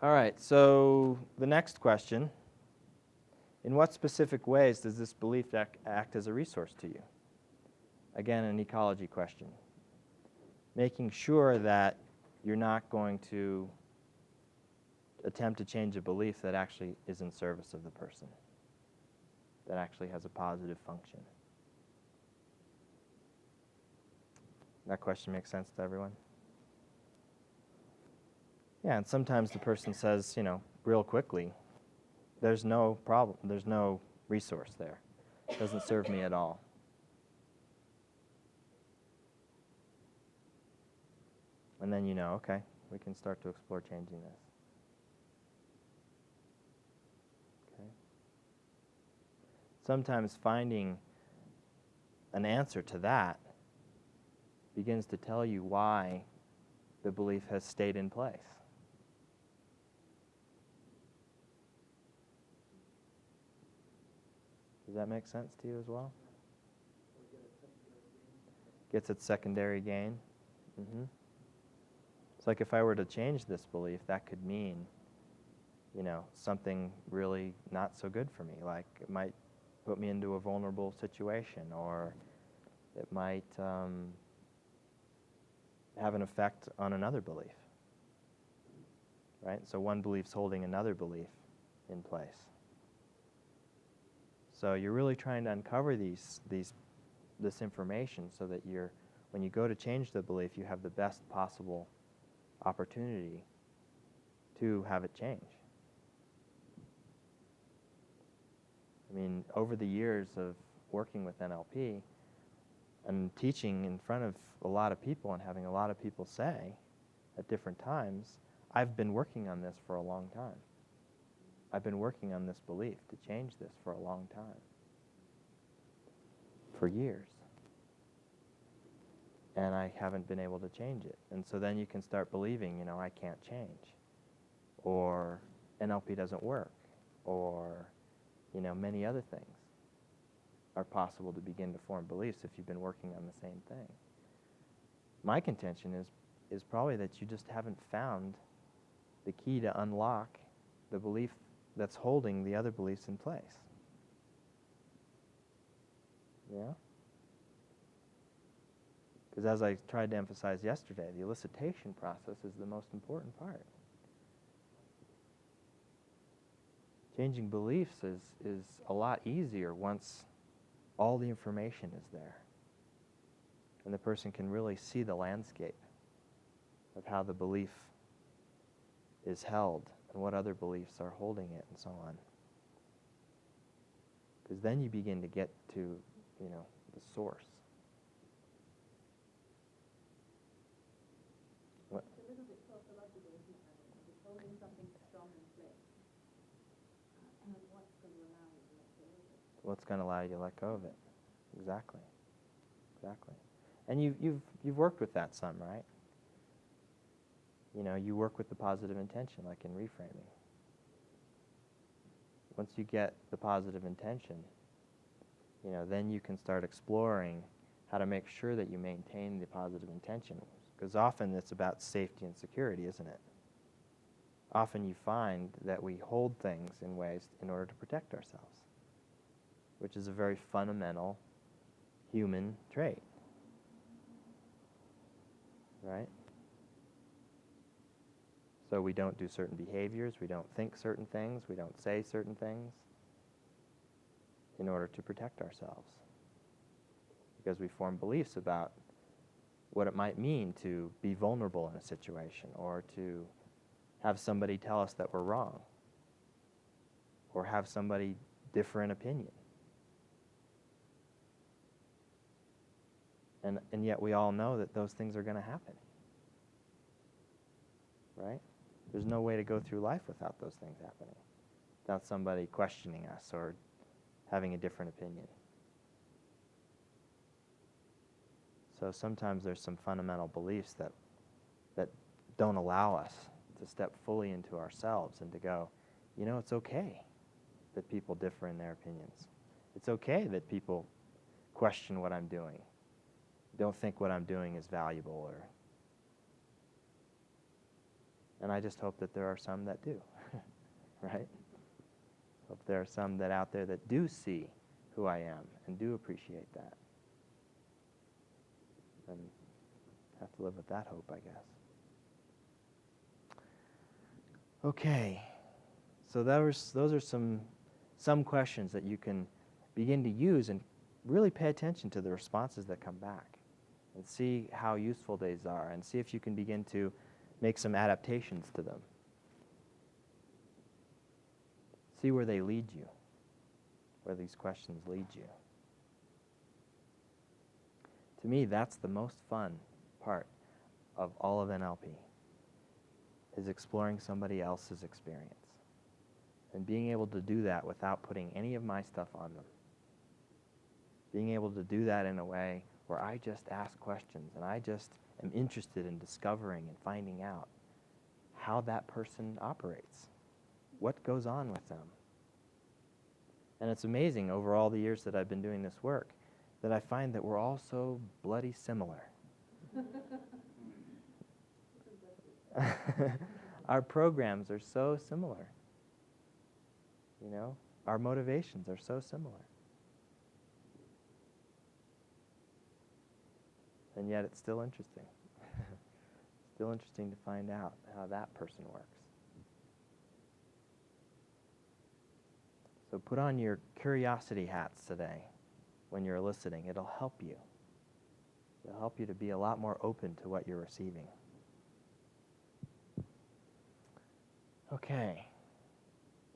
All right, so the next question, in what specific ways does this belief act as a resource to you? Again, an ecology question. Making sure that you're not going to attempt to change a belief that actually is in service of the person, that actually has a positive function. That question makes sense to everyone? Yeah, and sometimes the person says, real quickly, there's no problem, there's no resource there. It doesn't serve me at all. And then okay, we can start to explore changing this. Okay. Sometimes finding an answer to that begins to tell you why the belief has stayed in place. Does that make sense to you as well? Gets its secondary gain. Mm-hmm. It's like if I were to change this belief, that could mean, something really not so good for me. Like it might put me into a vulnerable situation, or it might have an effect on another belief. Right? So one belief's holding another belief in place. So you're really trying to uncover this information so that when you go to change the belief, you have the best possible opportunity to have it change. I mean, over the years of working with NLP and teaching in front of a lot of people and having a lot of people say at different times, I've been working on this for a long time. I've been working on this belief to change this for a long time. For years. And I haven't been able to change it. And so then you can start believing, I can't change. Or NLP doesn't work. Or, many other things are possible to begin to form beliefs if you've been working on the same thing. My contention is probably that you just haven't found the key to unlock the belief that's holding the other beliefs in place. Yeah? Because as I tried to emphasize yesterday, the elicitation process is the most important part. Changing beliefs is a lot easier once all the information is there. And the person can really see the landscape of how the belief is held and what other beliefs are holding it and so on. Because then you begin to get to, the source. What? It's a little bit tautological, isn't it? It's holding something strong in place. And what's going to allow you to let go of it? What's going to allow you to let go of it? Exactly. And you've worked with that some, right? You work with the positive intention, like in reframing. Once you get the positive intention, then you can start exploring how to make sure that you maintain the positive intention. Because often it's about safety and security, isn't it? Often you find that we hold things in ways in order to protect ourselves, which is a very fundamental human trait. Right? So we don't do certain behaviors, we don't think certain things, we don't say certain things in order to protect ourselves. Because we form beliefs about what it might mean to be vulnerable in a situation, or to have somebody tell us that we're wrong, or have somebody differ in opinion. And yet we all know that those things are going to happen. Right? There's no way to go through life without those things happening, without somebody questioning us or having a different opinion. So sometimes there's some fundamental beliefs that don't allow us to step fully into ourselves and to go, it's okay that people differ in their opinions. It's okay that people question what I'm doing, don't think what I'm doing is valuable, And I just hope that there are some that do, right? Hope there are some that out there that do see who I am and do appreciate that. And have to live with that hope, I guess. Okay, so those are some questions that you can begin to use and really pay attention to the responses that come back and see how useful these are and see if you can begin to make some adaptations to them. See where they lead you, where these questions lead you. To me, that's the most fun part of all of NLP, is exploring somebody else's experience and being able to do that without putting any of my stuff on them. Being able to do that in a way where I just ask questions and I just am interested in discovering and finding out how that person operates, what goes on with them. And it's amazing over all the years that I've been doing this work that I find that we're all so bloody similar. Our programs are so similar. You know, our motivations are so similar. And yet it's still interesting. Still interesting to find out how that person works. So put on your curiosity hats today when you're listening. It'll help you. It'll help you to be a lot more open to what you're receiving. Okay.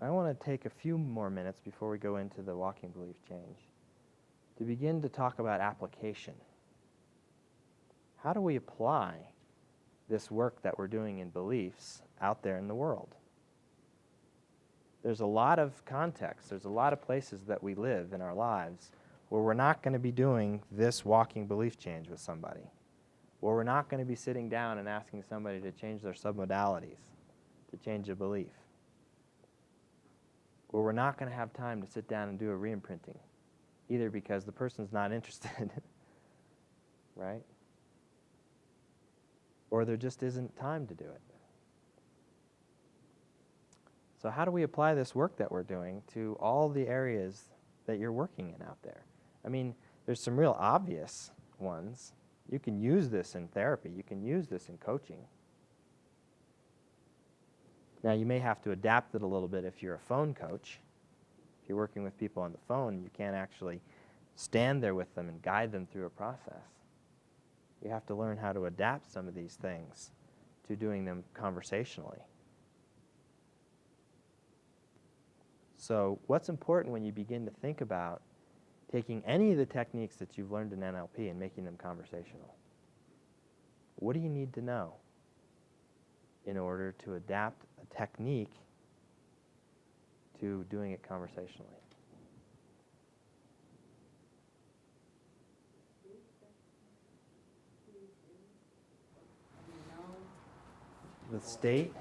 I want to take a few more minutes before we go into the walking belief change to begin to talk about application. How do we apply this work that we're doing in beliefs out there in the world? There's a lot of context, there's a lot of places that we live in our lives where we're not going to be doing this walking belief change with somebody, where we're not going to be sitting down and asking somebody to change their submodalities, to change a belief, where we're not going to have time to sit down and do a re-imprinting, either because the person's not interested, right? Or there just isn't time to do it. So how do we apply this work that we're doing to all the areas that you're working in out there? I mean, there's some real obvious ones. You can use this in therapy. You can use this in coaching. Now, you may have to adapt it a little bit if you're a phone coach. If you're working with people on the phone, you can't actually stand there with them and guide them through a process. You have to learn how to adapt some of these things to doing them conversationally. So what's important when you begin to think about taking any of the techniques that you've learned in NLP and making them conversational? What do you need to know in order to adapt a technique to doing it conversationally? The state?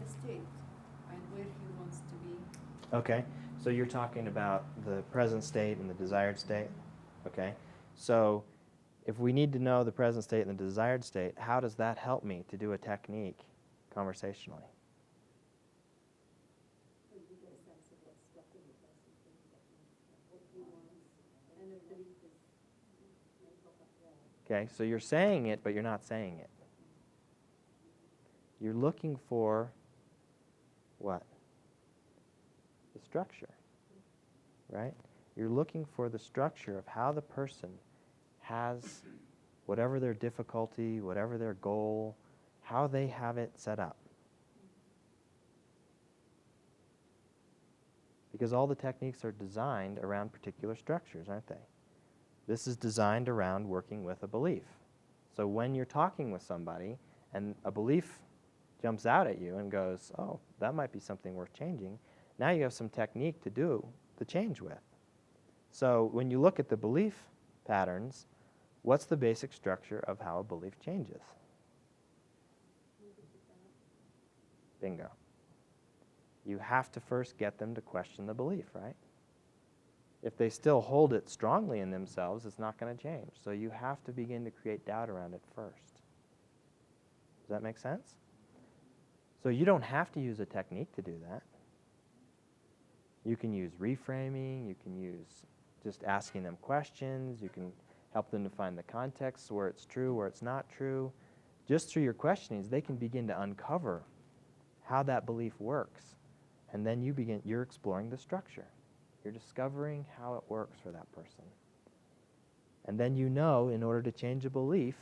The state and where he wants to be. Okay, so you're talking about the present state and the desired state? Okay, so if we need to know the present state and the desired state, how does that help me to do a technique conversationally? So you get a sense of what's stopping the person from getting what he wants, and the belief is up there. Okay, so you're saying it, but you're not saying it. You're looking for what? The structure, right? You're looking for the structure of how the person has whatever their difficulty, whatever their goal, how they have it set up. Because all the techniques are designed around particular structures, aren't they? This is designed around working with a belief. So when you're talking with somebody and a belief jumps out at you and goes, oh, that might be something worth changing, now you have some technique to do the change with. So when you look at the belief patterns, what's the basic structure of how a belief changes? Bingo. You have to first get them to question the belief, right? If they still hold it strongly in themselves, it's not going to change. So you have to begin to create doubt around it first. Does that make sense? So you don't have to use a technique to do that. You can use reframing, you can use just asking them questions, you can help them to find the context where it's true, where it's not true. Just through your questionings, they can begin to uncover how that belief works. And then you're exploring the structure. You're discovering how it works for that person. And then you know, in order to change a belief,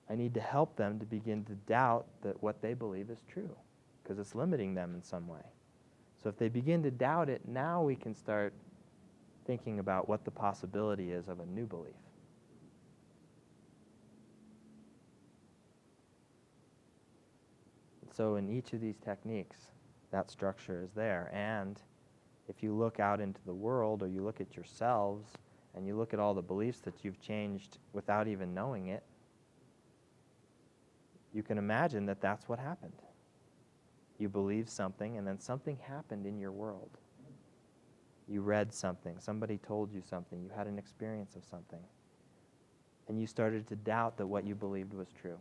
I need to help them to begin to doubt that what they believe is true, because it's limiting them in some way. So if they begin to doubt it, now we can start thinking about what the possibility is of a new belief. So in each of these techniques, that structure is there. And if you look out into the world, or you look at yourselves, and you look at all the beliefs that you've changed without even knowing it, you can imagine that that's what happened. You believed something, and then something happened in your world. You read something, somebody told you something, you had an experience of something, and you started to doubt that what you believed was true,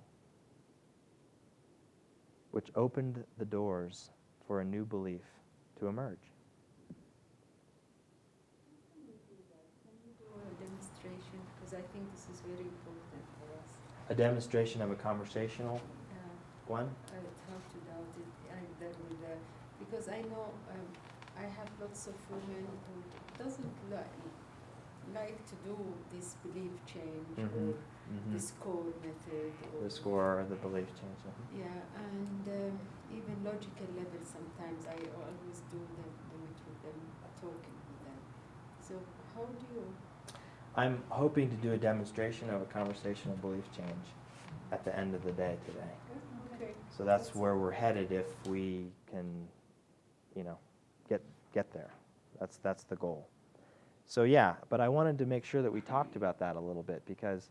which opened the doors for a new belief to emerge. Can you do a demonstration? Because I think this is very important for us. A demonstration of a conversational one? How to doubt it, because I know I have lots of women who doesn't like to do this belief change or this core method. Or The score or the belief change. yeah, and even logical level sometimes I always do it with them, talking with them. So how do you? I'm hoping to do a demonstration of a conversational belief change at the end of the day today. Okay. So that's where we're headed if we can, get there. That's the goal. So yeah, but I wanted to make sure that we talked about that a little bit because,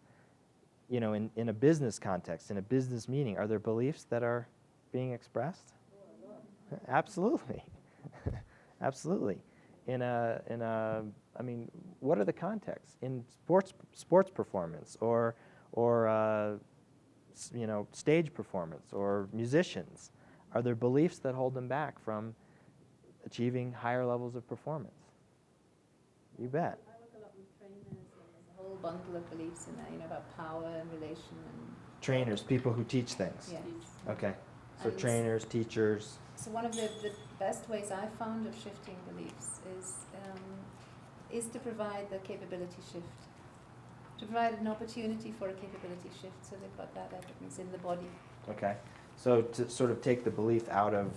in a business context, in a business meeting, are there beliefs that are being expressed? Absolutely. Absolutely. What are the contexts? In sports performance or stage performance or musicians, are there beliefs that hold them back from achieving higher levels of performance? You bet. I work a lot with trainers, and there's A whole bundle of beliefs in there, about power and relation and Trainers, people who teach things. yes. Okay. So And trainers, teachers. So one of the best ways I found of shifting beliefs is to provide the capability shift, to provide an opportunity for a capability shift, so they've got that evidence in the body. Okay. So to sort of take the belief out of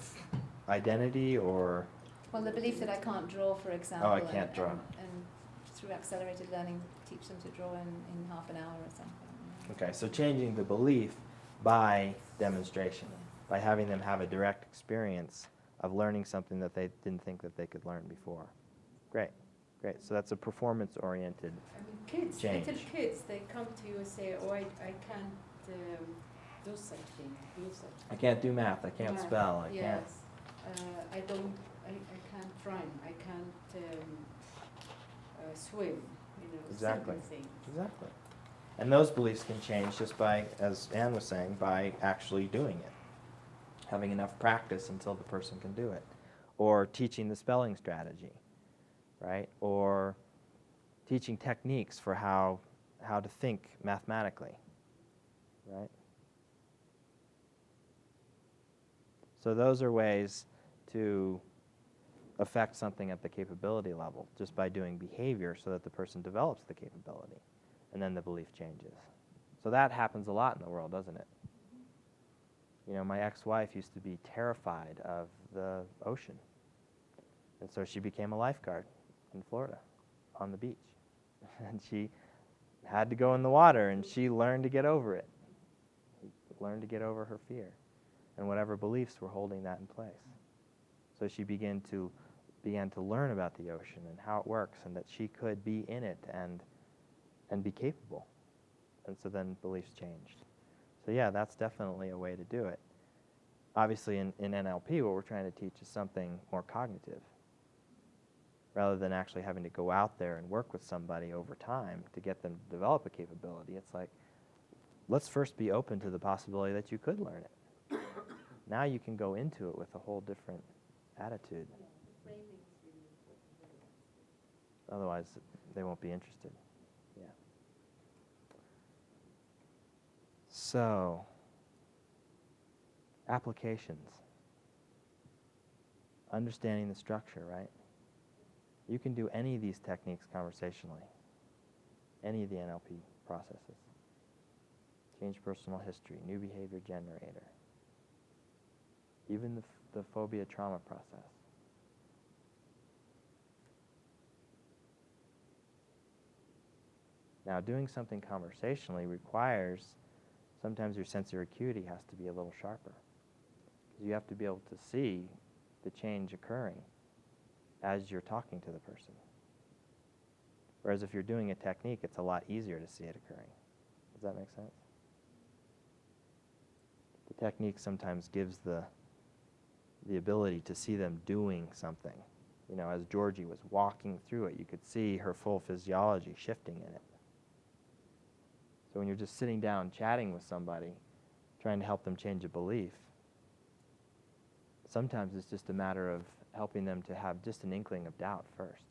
identity or... Well, the belief that I can't draw, for example. Oh, I can't draw. And through accelerated learning, teach them to draw in half an hour or something. Okay, so changing the belief by demonstration, by having them have a direct experience of learning something that they didn't think that they could learn before. Great, great. So that's a performance-oriented Kids, change. little kids, they come to you and say, "Oh, I can't do something, I can't do math, I can't Math, spell, I can't... yes. I can't run, I can't swim, Exactly. simple things. Exactly. And those beliefs can change just by, as Anne was saying, by actually doing it. Having enough practice until the person can do it. Or teaching the spelling strategy, right? Or teaching techniques for how to think mathematically, right? So those are ways to affect something at the capability level, just by doing behavior so that the person develops the capability, and then the belief changes. So that happens a lot in the world, doesn't it? My ex-wife used to be terrified of the ocean, and so she became a lifeguard in Florida on the beach. And she had to go in the water, and she learned to get over it, learned to get over her fear, and whatever beliefs were holding that in place. So she began to learn about the ocean and how it works, and that she could be in it and be capable. And so then beliefs changed. So yeah, that's definitely a way to do it. Obviously in NLP, what we're trying to teach is something more cognitive. rather than actually having to go out there and work with somebody over time to get them to develop a capability. It's like, let's first be open to the possibility that you could learn it. Now you can go into it with a whole different attitude. Yeah, the framing is really important. Very important. Otherwise, they won't be interested. Yeah. So, applications. Understanding the structure, right? You can do any of these techniques conversationally. Any of the NLP processes. Change personal history, new behavior generator. Even the phobia trauma process. Now, doing something conversationally requires, sometimes your sensory acuity has to be a little sharper. Because you have to be able to see the change occurring as you're talking to the person. Whereas if you're doing a technique, it's a lot easier to see it occurring. Does that make sense? The technique sometimes gives the ability to see them doing something. You know, as Georgie was walking through it, you could see her full physiology shifting in it. So when you're just sitting down chatting with somebody, trying to help them change a belief, sometimes it's just a matter of helping them to have just an inkling of doubt first.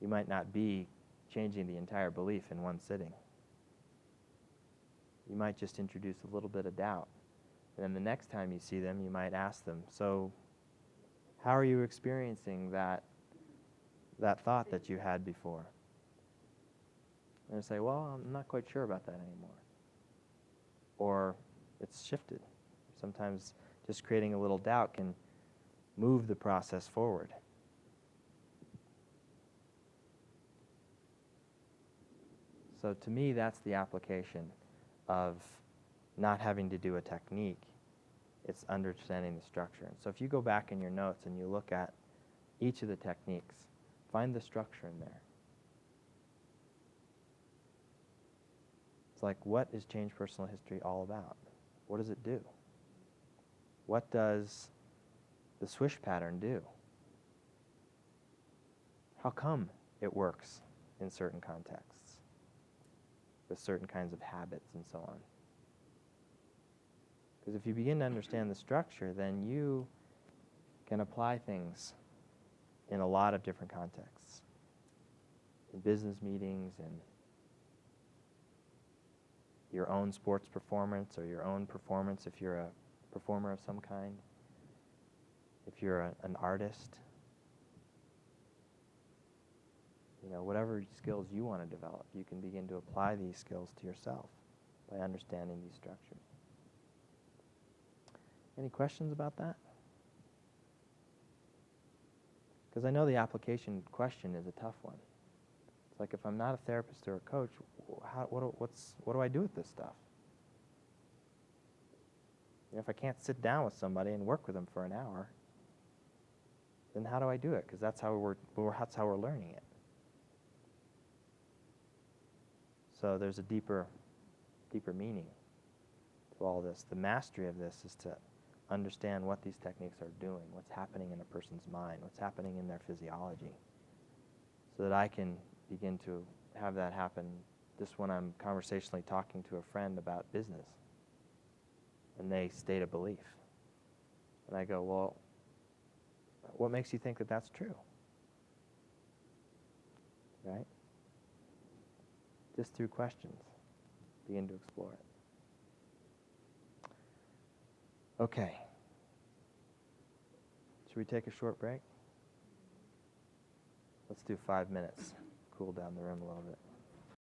You might not be changing the entire belief in one sitting. You might just introduce a little bit of doubt. And then the next time you see them, you might ask them, so how are you experiencing that thought that you had before? And they say, well, I'm not quite sure about that anymore. Or it's shifted. Sometimes just creating a little doubt can move the process forward. So to me, that's the application of not having to do a technique. It's understanding the structure. And so if you go back in your notes and you look at each of the techniques, find the structure in there. It's like, what is change personal history all about? What does it do? What does the swish pattern do? How come it works in certain contexts, with certain kinds of habits and so on? Because if you begin to understand the structure, then you can apply things in a lot of different contexts. In business meetings, in your own sports performance or your own performance if you're a performer of some kind, if you're an artist, you know, whatever skills you want to develop, you can begin to apply these skills to yourself by understanding these structures. Any questions about that? Because I know the application question is a tough one. It's like, if I'm not a therapist or a coach, what do I do with this stuff? You know, if I can't sit down with somebody and work with them for an hour, then how do I do it? Because that's how we're learning it. So there's a deeper meaning to all this. The mastery of this is to understand what these techniques are doing, what's happening in a person's mind, what's happening in their physiology, so that I can begin to have that happen just when I'm conversationally talking to a friend about business, and they state a belief. And I go, well, what makes you think that that's true? Right? Just through questions, begin to explore it. Okay. Should we take a short break? Let's do 5 minutes. Cool down the room a little bit.